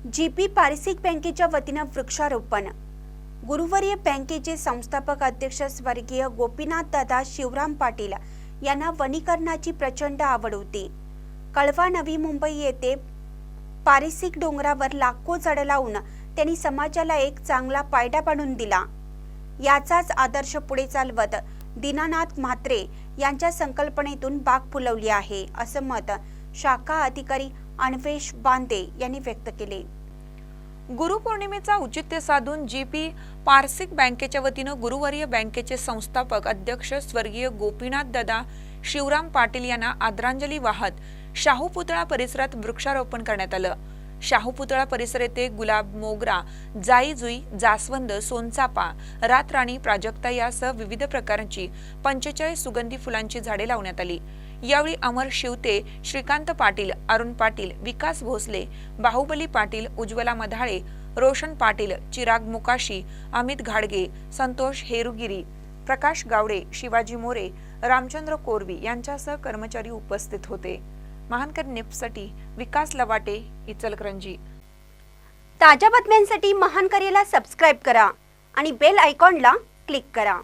GP पारिसिक बँकेच्या वतीनं वृक्षारोपण। गुरुवर्य बँकेचे संस्थापक अध्यक्ष स्वर्गीय गोपीनाथ दादा शिवराम पाटील यांना वनीकरणाची प्रचंड आवड होती। कळवा नवी मुंबई येथे पारिसिक डोंगरावर लाखो झाडे लावून त्यांनी समाजाला एक चांगला पायदा बनवून दिला। याचाच आदर्श पुढे चालवत दीनानाथ म्हात्रे यांच्या संकल्पनेतून बाग फुलवली आहे, असं मत शाखा अधिकारी अन्वेष बांदे यांनी व्यक्त केले। गुरुपौर्णिमेचा औचित्य साधून जीपी पारसिक बँकेच्या वतीनं गुरुवर्य बँकेचे संस्थापक अध्यक्ष स्वर्गीय गोपीनाथ दादा शिवराम पाटील यांना आदरांजली वाहत शाहू पुतळा परिसरात वृक्षारोपण करण्यात आलं। शाहू पुतळा परिसर येथे गुलाब, मोगरा, जाई जुई, जास्वंद, सोनचाफा, रातराणी, प्राजक्ता यासह विविध प्रकारची 45 सुगंधी फुलांची झाडे लावण्यात आली। यावेळी अमर शिवते, श्रीकांत पाटील, अरुण पाटील, विकास भोसले, बाहुबली पाटील, उज्ज्वला मधाळे, रोशन पाटील, चिराग मुकाशी, अमित घाडगे, संतोष हेरुगिरी, प्रकाश गावडे, शिवाजी मोरे, रामचंद्र कोरवी यांच्यासह कर्मचारी उपस्थित होते। महानकर निप्ससाठी विकास लवाटे, इचलकरंजी। ताज्या बातम्यांसाठी महानकरेला सबस्क्राइब करा आणि बेल आयकॉनला क्लिक करा।